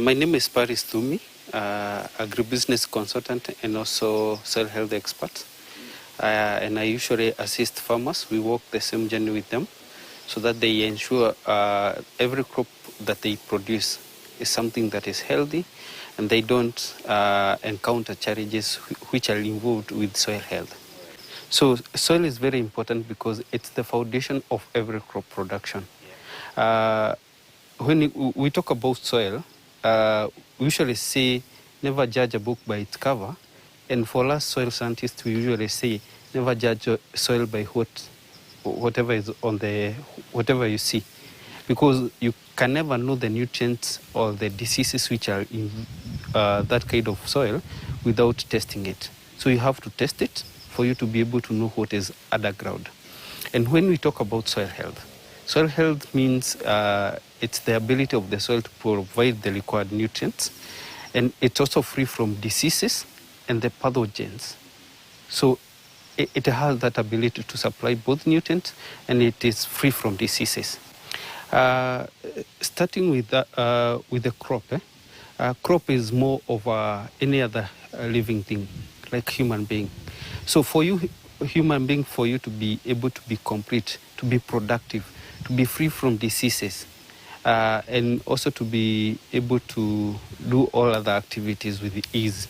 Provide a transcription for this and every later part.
My name is Paris Tumi, agribusiness consultant and also soil health expert. And I usually assist farmers. We walk the same journey with them so that they ensure every crop that they produce is something that is healthy and they don't encounter challenges which are involved with soil health. So soil is very important because it's the foundation of every crop production. When we talk about soil, we usually say never judge a book by its cover. And for us soil scientists, we usually say never judge soil by whatever is on whatever you see. Because you can never know the nutrients or the diseases which are in that kind of soil without testing it. So you have to test it for you to be able to know what is underground. And when we talk about soil health means it's the ability of the soil to provide the required nutrients, and it's also free from diseases and the pathogens. So it has that ability to supply both nutrients, and it is free from diseases. Starting with the crop, crop is more of any other living thing, like human being. So for you, human being, for you to be able to be complete, to be productive, to be free from diseases, and also to be able to do all other activities with ease,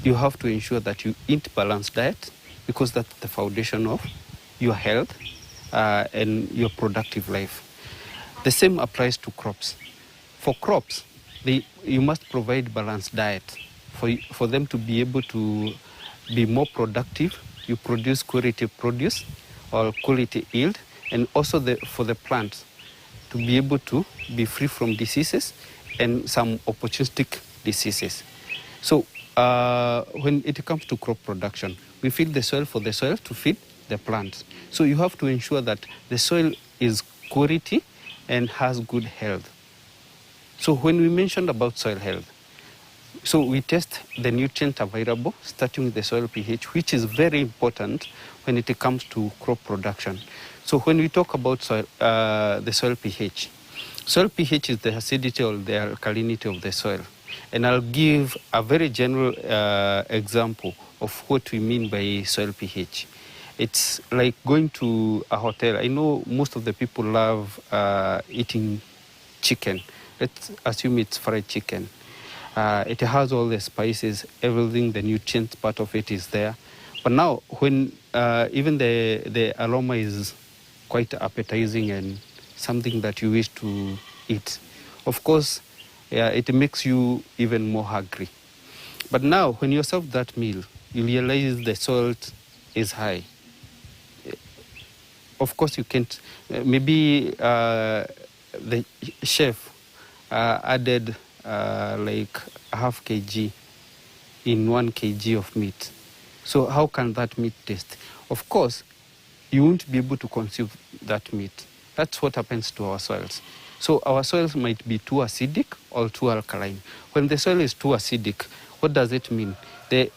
you have to ensure that you eat balanced diet, because that's the foundation of your health and your productive life. The same applies to crops. For crops, you must provide balanced diet for them to be able to be more productive. You produce quality produce or quality yield, and also for the plants to be able to be free from diseases and some opportunistic diseases. So when it comes to crop production, we feed the soil for the soil to feed the plants. So you have to ensure that the soil is quality and has good health. So when we mentioned about soil health, so we test the nutrient available, starting with the soil pH, which is very important when it comes to crop production. So when we talk about the soil pH is the acidity or the alkalinity of the soil. And I'll give a very general example of what we mean by soil pH. It's like going to a hotel. I know most of the people love eating chicken. Let's assume it's fried chicken. It has all the spices, everything, the nutrient part of it is there. But now, when even the aroma is quite appetizing and something that you wish to eat, of course, it makes you even more hungry. But now, when you serve that meal, you realize the salt is high. Of course, you can't. Maybe the chef added like half kg in 1 kg of meat. So how can that meat taste? Of course, you won't be able to consume that meat. That's what happens to our soils. So our soils might be too acidic or too alkaline. When the soil is too acidic, what does it mean?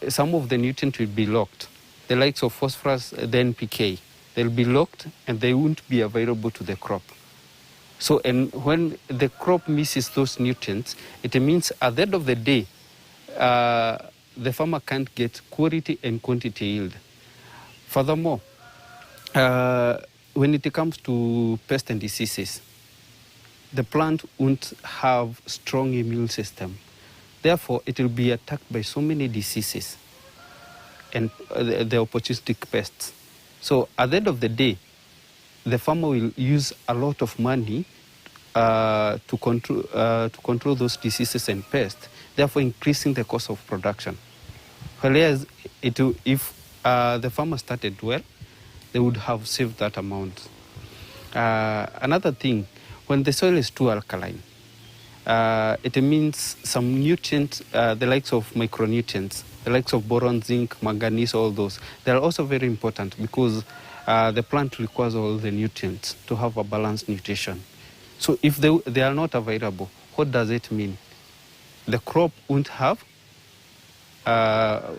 Some of the nutrients will be locked. The likes of phosphorus, the NPK, they'll be locked and they won't be available to the crop. So, and when the crop misses those nutrients, it means at the end of the day, the farmer can't get quality and quantity yield. Furthermore, when it comes to pests and diseases, the plant won't have strong immune system. Therefore, it will be attacked by so many diseases and the opportunistic pests. So at the end of the day, the farmer will use a lot of money to control those diseases and pests, therefore increasing the cost of production. Whereas if the farmer started well, they would have saved that amount. Another thing, when the soil is too alkaline, it means some nutrients, the likes of micronutrients, the likes of boron, zinc, manganese, all those, they are also very important because the plant requires all the nutrients to have a balanced nutrition. So if they are not available, what does it mean? The crop won't have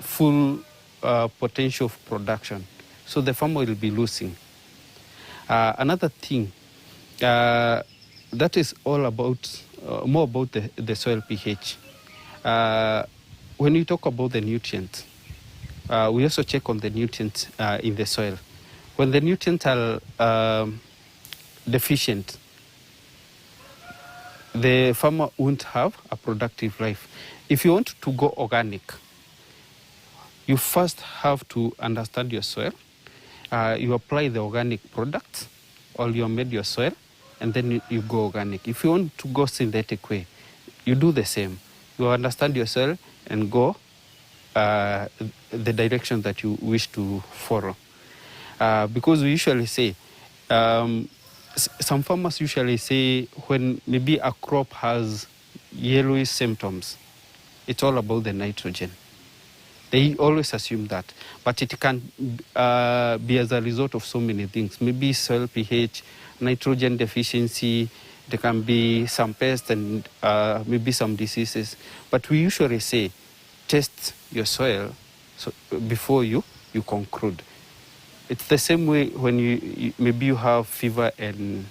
full potential of production. So the farmer will be losing. Another thing, that is all about more about the soil pH. When we talk about the nutrients, we also check on the nutrients in the soil. When the nutrients are deficient, the farmer won't have a productive life. If you want to go organic, you first have to understand your soil. You apply the organic products, or you amend your soil, and then you go organic. If you want to go synthetic way, you do the same. You understand your soil and go the direction that you wish to follow. Because we usually say, some farmers usually say when maybe a crop has yellowish symptoms, it's all about the nitrogen. They always assume that, but it can be as a result of so many things. Maybe soil pH, nitrogen deficiency, there can be some pests and maybe some diseases. But we usually say, test your soil before you conclude. It's the same way when maybe you have fever and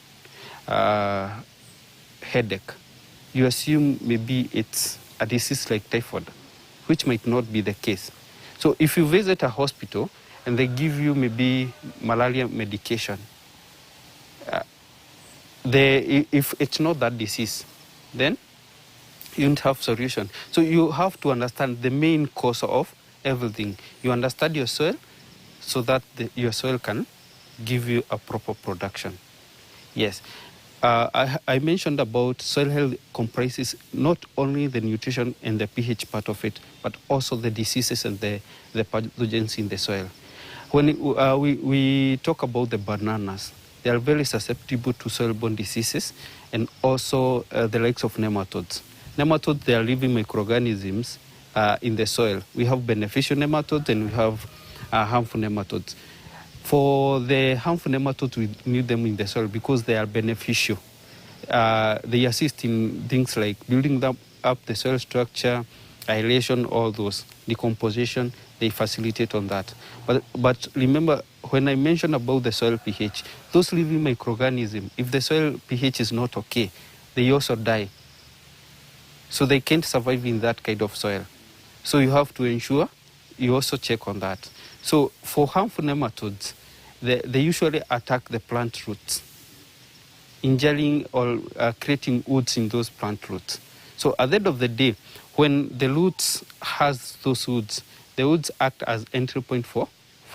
headache. You assume maybe it's a disease like typhoid, which might not be the case. So if you visit a hospital and they give you maybe malaria medication, if it's not that disease, then you don't have solution. So you have to understand the main cause of everything. You understand your soil so that your soil can give you a proper production. Yes. I mentioned about soil health comprises not only the nutrition and the pH part of it, but also the diseases and the pathogens in the soil. When we talk about the bananas, they are very susceptible to soil-borne diseases and also the likes of nematodes. Nematodes, they are living microorganisms in the soil. We have beneficial nematodes and we have harmful nematodes. For the harmful nematodes, we need them in the soil because they are beneficial. They assist in things like building up the soil structure, aeration, all those, decomposition, they facilitate on that. But remember, when I mentioned about the soil pH, those living microorganisms, if the soil pH is not okay, they also die. So they can't survive in that kind of soil. So you have to ensure you also check on that. So for harmful nematodes, they usually attack the plant roots, injuring or creating wounds in those plant roots. So at the end of the day, when the roots has those wounds, the wounds act as entry point for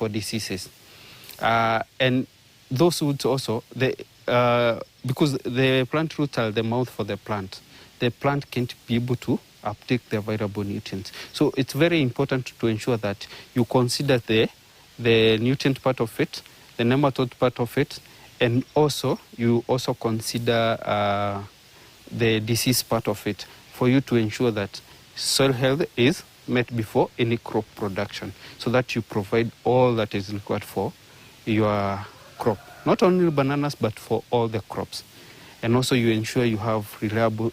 diseases. And those wounds also, because the plant roots are the mouth for the plant can't be able to uptake the available nutrients. So it's very important to ensure that you consider the nutrient part of it, the nematode part of it, and also you also consider the disease part of it for you to ensure that soil health is met before any crop production, so that you provide all that is required for your crop. Not only bananas, but for all the crops. And also you ensure you have reliable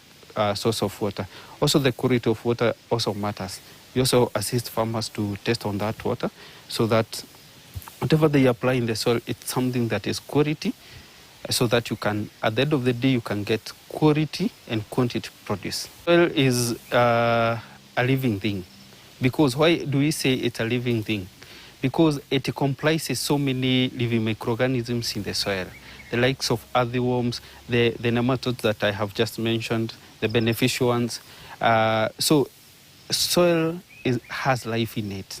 source of water. Also the quality of water also matters. You also assist farmers to test on that water so that whatever they apply in the soil, it's something that is quality, so that you can, at the end of the day, you can get quality and quantity produce. Soil is a living thing. Because why do we say it's a living thing? Because it comprises so many living microorganisms in the soil. The likes of earthworms, the nematodes that I have just mentioned, the beneficial ones. So soil has life in it.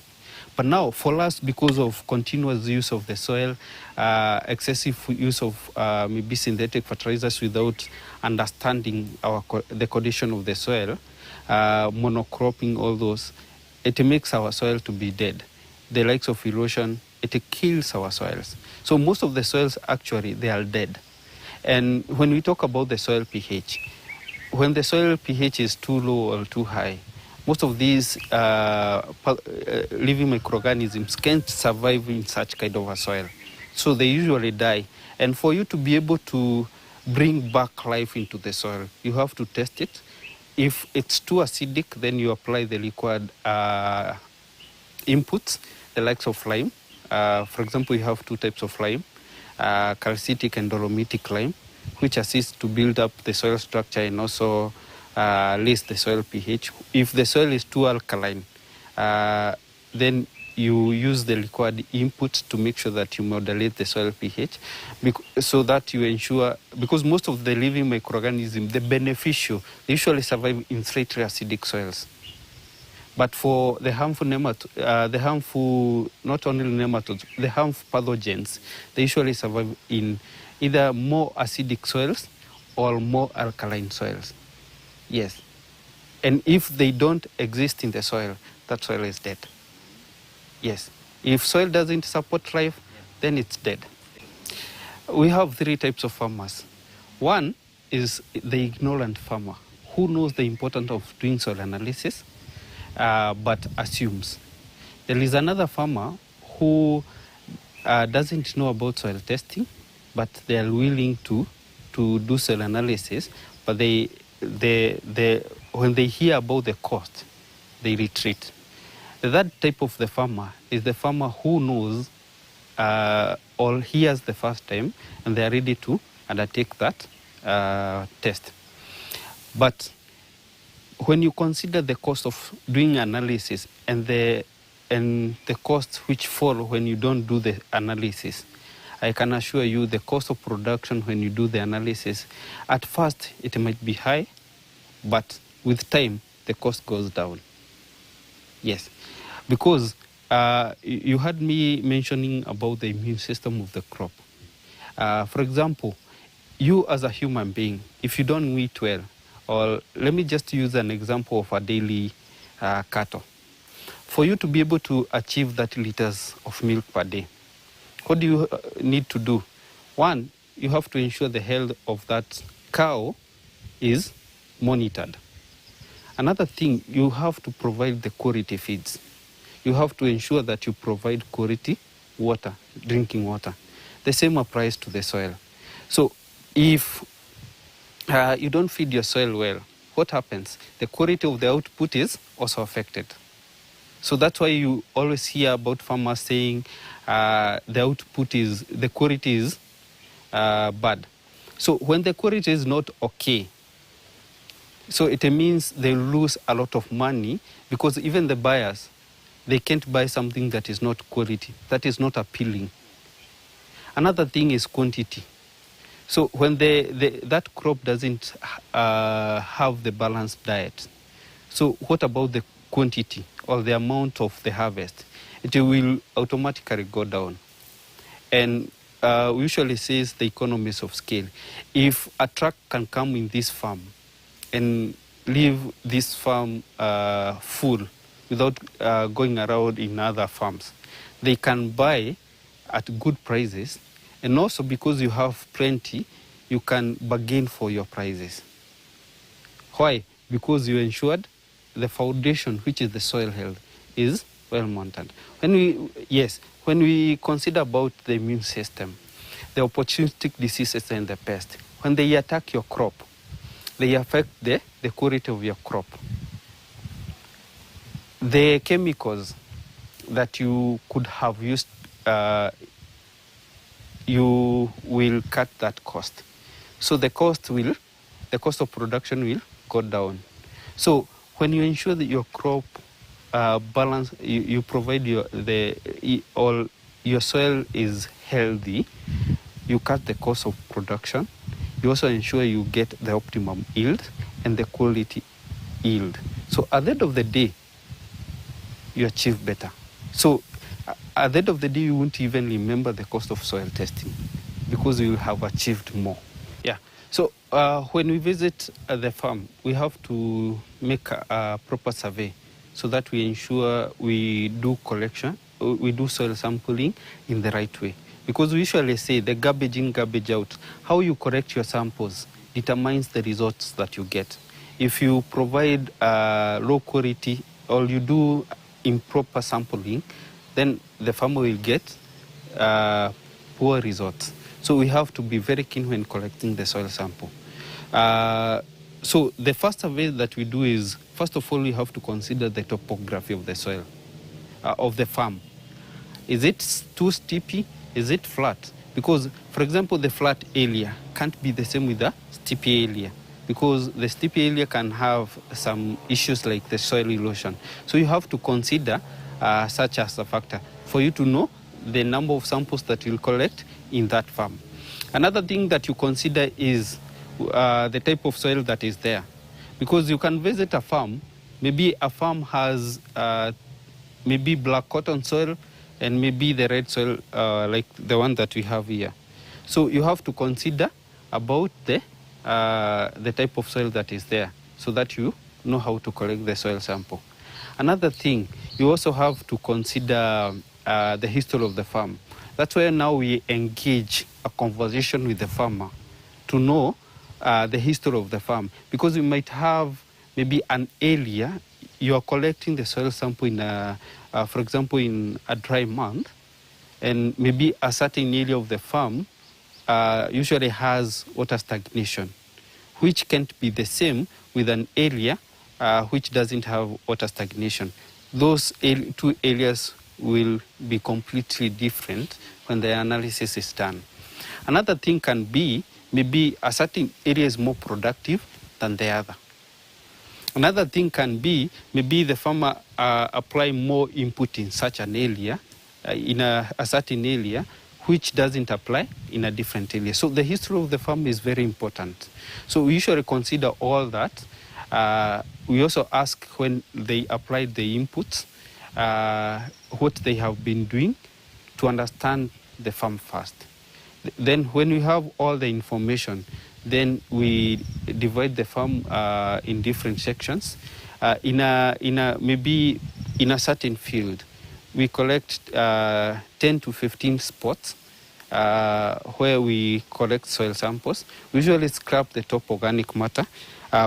But now, for us, because of continuous use of the soil, excessive use of maybe synthetic fertilizers without understanding the condition of the soil, monocropping, all those, it makes our soil to be dead. The likes of erosion, it kills our soils. So most of the soils, actually, they are dead. And when we talk about the soil pH, when the soil pH is too low or too high, most of these living microorganisms can't survive in such kind of a soil. So they usually die. And for you to be able to bring back life into the soil, you have to test it. If it's too acidic, then you apply the required inputs, the likes of lime. For example, you have two types of lime, calcitic and dolomitic lime. which assists to build up the soil structure and also raise the soil pH. If the soil is too alkaline, then you use the required input to make sure that you modulate the soil pH, so that you ensure, because most of the living microorganisms, the beneficial, they usually survive in slightly acidic soils. But for the harmful not only nematodes, the harmful pathogens, they usually survive in either more acidic soils or more alkaline soils. Yes. And if they don't exist in the soil, that soil is dead. Yes. If soil doesn't support life, then it's dead. We have three types of farmers. One is the ignorant farmer, who knows the importance of doing soil analysis, but assumes. There is another farmer who doesn't know about soil testing, but they are willing to do soil analysis, but when they hear about the cost, they retreat. The third type of the farmer is the farmer who knows or hears the first time, and they are ready to undertake that test. But when you consider the cost of doing analysis and the costs which fall when you don't do the analysis, I can assure you the cost of production when you do the analysis, at first it might be high, but with time the cost goes down. Yes, because you heard me mentioning about the immune system of the crop. For example, you as a human being, if you don't eat well, or let me just use an example of a daily cattle. For you to be able to achieve 30 liters of milk per day, what do you need to do? One, you have to ensure the health of that cow is monitored. Another thing, you have to provide the quality feeds. You have to ensure that you provide quality water, drinking water. The same applies to the soil. So if you don't feed your soil well, what happens? The quality of the output is also affected. So that's why you always hear about farmers saying the quality is bad. So when the quality is not okay, so it means they lose a lot of money, because even the buyers, they can't buy something that is not quality, that is not appealing. Another thing is quantity. So when that crop doesn't have the balanced diet, so what about the quantity or the amount of the harvest? It will automatically go down. And we usually say the economies of scale. If a truck can come in this farm and leave this farm full without going around in other farms, they can buy at good prices. And also because you have plenty, you can bargain for your prices. Why? Because you ensured the foundation, which is the soil health, is well monitored. When we consider about the immune system, the opportunistic diseases and the pest, when they attack your crop, they affect the quality of your crop. The chemicals that you could have used, you will cut that cost. So the cost of production will go down. So when you ensure that your crop balance, you provide your soil is healthy, you cut the cost of production. You also ensure you get the optimum yield and the quality yield. So at the end of the day, you achieve better. So at the end of the day, you won't even remember the cost of soil testing, because you will have achieved more. Yeah. So when we visit the farm, we have to make a proper survey so that we ensure we do collection, we do soil sampling in the right way. Because we usually say the garbage in, garbage out. How you correct your samples determines the results that you get. If you provide low quality or you do improper sampling, then the farmer will get poor results. So we have to be very keen when collecting the soil sample. So the first survey that we do is, first of all, we have to consider the topography of the soil, of the farm. Is it too steepy? Is it flat? Because, for example, the flat area can't be the same with the steepy area, because the steepy area can have some issues like the soil erosion. So you have to consider such as a factor for you to know the number of samples that you'll collect in that farm. Another thing that you consider is the type of soil that is there, because you can visit a farm, maybe a farm has maybe black cotton soil and maybe the red soil like the one that we have here. So you have to consider about the type of soil that is there so that you know how to collect the soil sample. Another thing, you also have to consider the history of the farm. That's why now we engage a conversation with the farmer to know the history of the farm, because you might have maybe an area you are collecting the soil sample in for example, in a dry month, and maybe a certain area of the farm usually has water stagnation, which can't be the same with an area which doesn't have water stagnation. Those two areas will be completely different when the analysis is done. Another thing can be maybe a certain area is more productive than the other. Another thing can be maybe the farmer apply more input in such an area, in a certain area, which doesn't apply in a different area. So the history of the farm is very important. So we usually consider all that. We also ask when they applied the inputs, what they have been doing to understand the farm first. Then when we have all the information, then we divide the farm in different sections. Maybe in a certain field, we collect 10 to 15 spots where we collect soil samples. We usually scrap the top organic matter.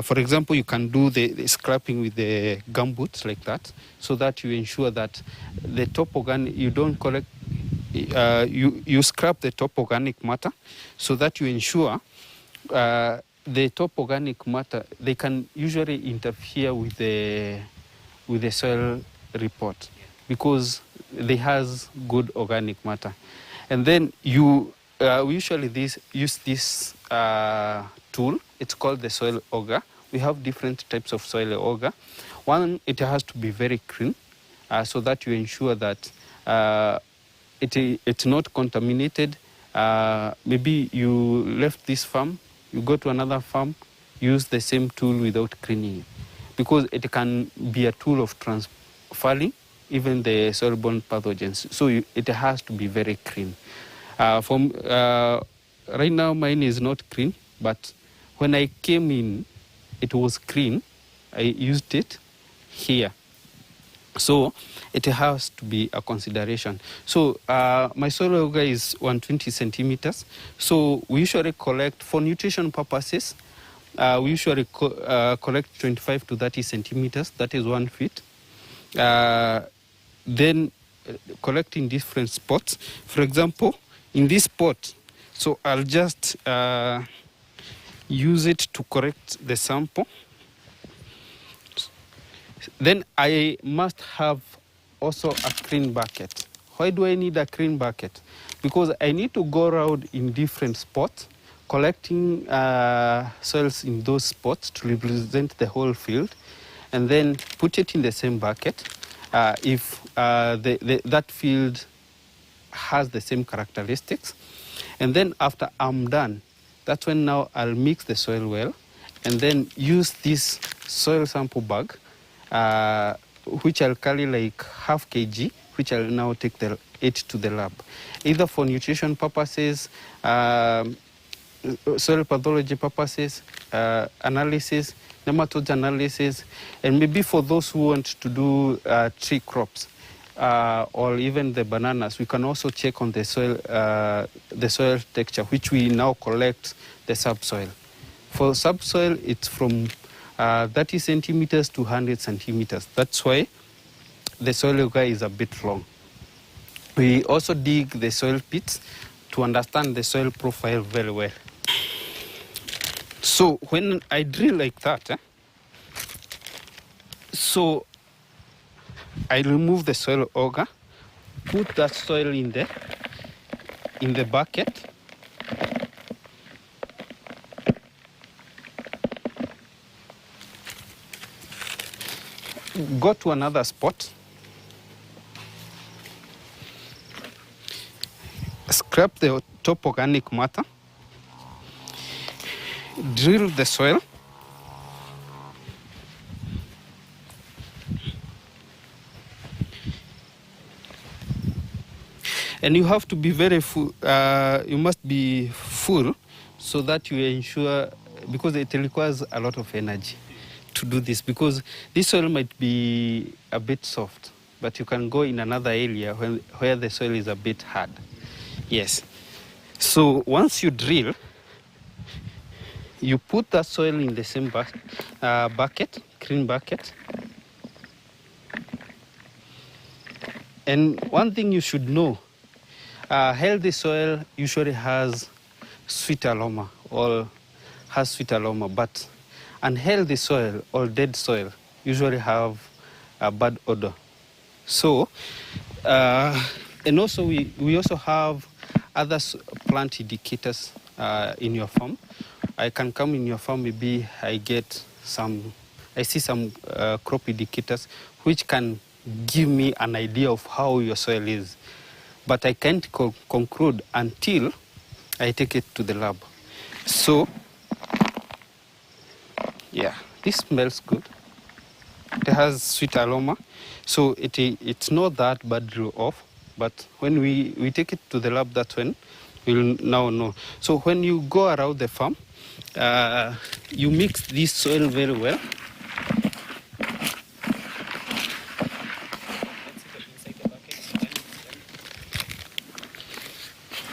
For example, you can do the scrapping with the gumboots like that, so that you ensure that the top organic, you don't collect, you scrap the top organic matter, so that you ensure the top organic matter, they can usually interfere with the soil report, because they has good organic matter. And then we usually use this tool. It's called the soil auger. We have different types of soil auger. One, it has to be very clean, so that you ensure that it's not contaminated. Maybe you left this farm, you go to another farm, use the same tool without cleaning it, because it can be a tool of transferring even the soil-borne pathogens. So it has to be very clean. Right now, mine is not clean, but when I came in, it was clean. I used it here. So it has to be a consideration. So my soil auger is 120 centimeters. So we usually collect, for nutrition purposes, we usually collect 25 to 30 centimeters. That is 1 feet. Then collect in different spots. For example, in this spot, so I'll just use it to correct the sample. Then I must have also a clean bucket. Why do I need a clean bucket? Because I need to go around in different spots, collecting soils in those spots to represent the whole field, and then put it in the same bucket. If that field has the same characteristics. And then after I'm done, that's when now I'll mix the soil well, and then use this soil sample bag, which I'll carry like half kg, which I'll now take it to the lab, either for nutrition purposes, soil pathology purposes, analysis, nematode analysis, and maybe for those who want to do tree crops or even the bananas, we can also check on the soil texture, which we now collect the subsoil. For subsoil, it's from 30 centimeters to 100 centimeters. That's why the soil auger is a bit long. We also dig the soil pits to understand the soil profile very well. So when I drill like that, so I remove the soil auger, put that soil in the bucket, go to another spot, scrape the top organic matter, drill the soil, and you have to be very full. You must be full so that you ensure, because it requires a lot of energy to do this, because this soil might be a bit soft, but you can go in another area where the soil is a bit hard. Yes. So once you drill, you put the soil in the same bucket, green bucket. And one thing you should know, healthy soil usually has sweet aroma or has sweet aroma, but unhealthy soil or dead soil usually have a bad odor. So, and also we also have other plant indicators in your farm. I can come in your farm, maybe I see some crop indicators which can give me an idea of how your soil is. But I can't conclude until I take it to the lab. So, yeah, this smells good. It has sweet aroma. So it's not that badly off, but when we take it to the lab, that's when we'll now know. So when you go around the farm, you mix this soil very well.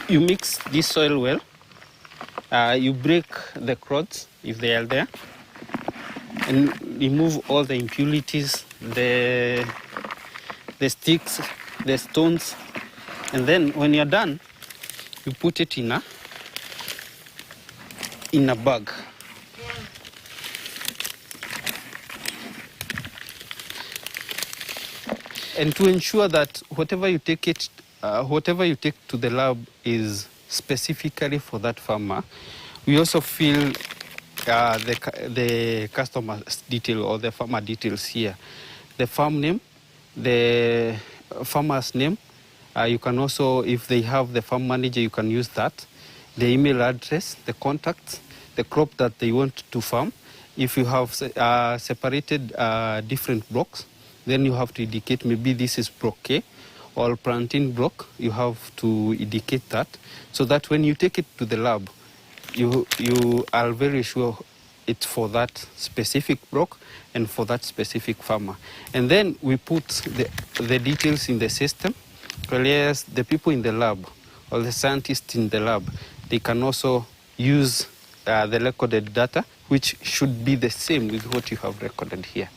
You mix this soil well. You break the clods if they are there, and remove all the impurities, the sticks, the stones, and then when you're done, you put it in a bag. And to ensure that whatever you take to the lab is specifically for that farmer, we also fill the customer's detail or the farmer details here. The farm name, the farmer's name. You can also, if they have the farm manager, you can use that. The email address, the contacts, the crop that they want to farm. If you have separated different blocks, then you have to indicate maybe this is block K or plantain block. You have to indicate that, so that when you take it to the lab, you are very sure it's for that specific block and for that specific farmer. And then we put the details in the system. Whereas the people in the lab or the scientists in the lab, they can also use the recorded data, which should be the same with what you have recorded here.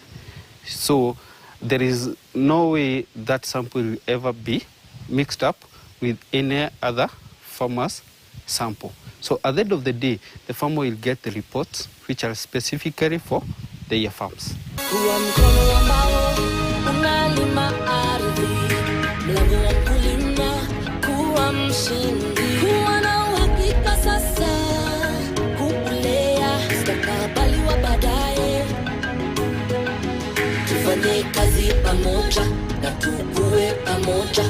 So there is no way that sample will ever be mixed up with any other farmer's sample. So at the end of the day, the farmer will get the reports which are specifically for their farms. Tufanye kazi pamoja na tukue pamoja.